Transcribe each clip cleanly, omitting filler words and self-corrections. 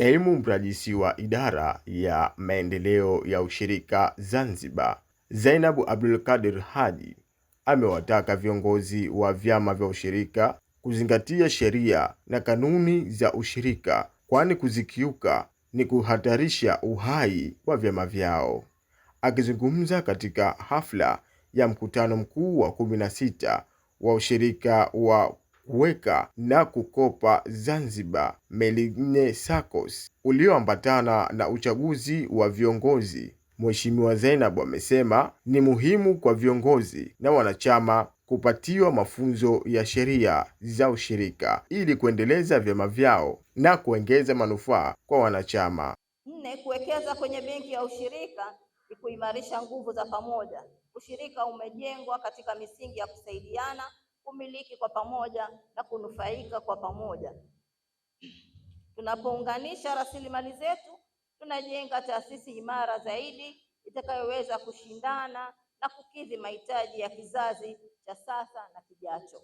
Kaimu mrajisi wa idara ya maendeleo ya ushirika Zanzibar, Zainabu Abdulkadir Haji, amewataka viongozi wa vyama vya ushirika kuzingatia sheria na kanuni za ushirika, kwani kuzikiuka ni kuhatarisha uhai wa vyama vyao. Akizungumza katika hafla ya mkutano mkuu wa 16 wa ushirika wa kuweka na kukopa Zanzibar Melinne SACCOS ulioambatana na uchaguzi wa viongozi, Mheshimiwa Zainabu amesema ni muhimu kwa viongozi na wanachama kupatiwa mafunzo ya sheria za ushirika ili kuendeleza vyama vyao na kuongeza manufaa kwa wanachama. 4. Kuwekeza kwenye benki ya ushirika ni kuimarisha nguvu za pamoja. Ushirika umejengwa katika misingi ya kusaidiana, kumiliki kwa pamoja na kunufaika kwa pamoja. Tunapounganisha rasilimali zetu, tunajenga taasisi imara zaidi itakayoweza kushindana na kukidhi mahitaji ya kizazi cha sasa na kijacho.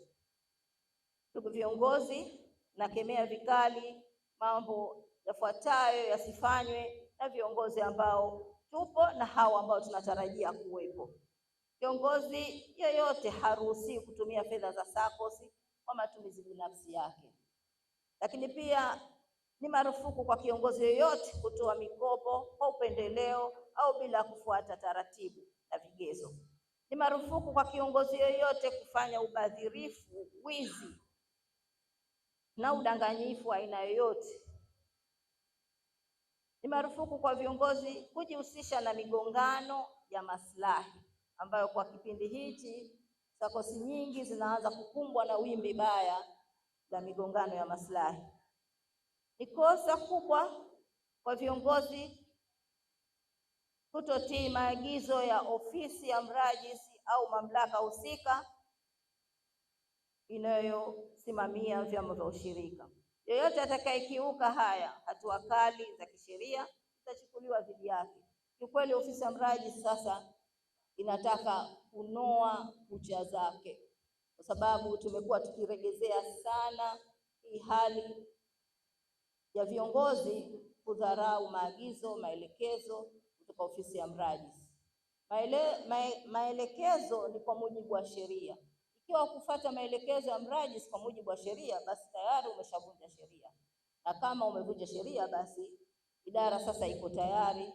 Ndugu viongozi, nakemea vikali mambo yafuatayo yasifanywe na viongozi ambao tupo na hao ambao tunatarajia kuwepo. Kiongozi yeyote haruhusiwi kutumia fedha za SACCOS kwa matumizi binafsi yake. Lakini pia ni marufuku kwa kiongozi yeyote kutoa mikopo kwa upendeleo au bila kufuata taratibu na vigezo. Ni marufuku kwa kiongozi yeyote kufanya ubadhirifu, wizi na udanganyifu wa aina yoyote. Ni marufuku kwa viongozi kujihusisha na migongano ya maslahi ambayo kwa kipindi hichi SACCOS nyingi zinaanza kukumbwa na wimbi baya la migongano ya maslahi. Ni kosa kubwa kwa viongozi kutotii maagizo ya ofisi ya mrajisi au mamlaka husika inayosimamia vyama vya ushirika. Yeyote atakayekiuka haya, hatua kali za kisheria zitachukuliwa dhidi yake. Kiukweli ofisi ya mrajisi sasa inataka kunoa kucha zake, kwa sababu tumekuwa tukiregezea sana hii hali ya viongozi kudharau maagizo, maelekezo kutoka ofisi ya mrajisi. Maelekezo ni kwa mujibu wa sheria. Ikiwa kufuata maelekezo ya mrajisi kwa mujibu wa sheria, basi tayari umeshavunja sheria, na kama umevunja sheria, basi idara sasa iko tayari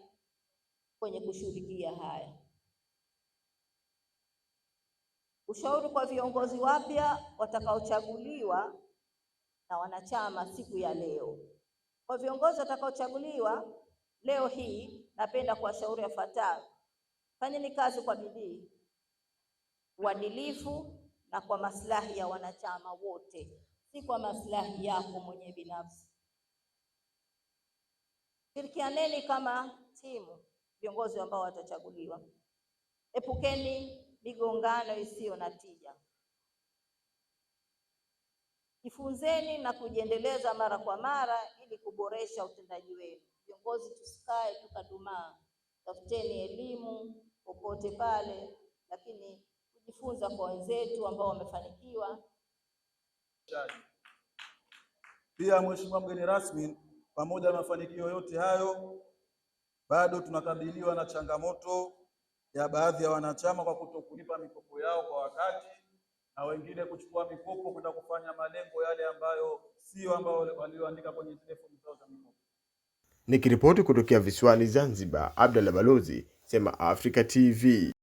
kwenye kushughulikia haya. Ushauri kwa viongozi wapya watakaochaguliwa na wanachama siku ya leo. Kwa viongozi watakaochaguliwa leo hii, napenda kuwashauri yafuatayo: fanyeni kazi kwa bidii, uadilifu na kwa maslahi ya wanachama wote, si kwa maslahi yako mwenyewe binafsi. Shirikianeni kama timu, viongozi ambao watachaguliwa. Epukeni migongano isiyo na tija. Jifunzeni na kujiendeleza mara kwa mara ili kuboresha utendaji wenu. Viongozi tusikae tukadumaa, tafuteni elimu popote pale, lakini kujifunza kwa wenzetu ambao wamefanikiwa. Pia Mheshimiwa mgeni rasmi, pamoja na mafanikio yote hayo, bado tunakabiliwa na changamoto ya baadhi ya wanachama kwa kutokulipa mikopo yao kwa wakati, na wengine kuchukua mikopo kwenda kufanya malengo yale ambayo sio ambao walioandika kwenye zile fomu zao za mikopo. Nikiripoti kutokea visiwani Zanzibar, Abdalla Balozi, Sema Africa TV.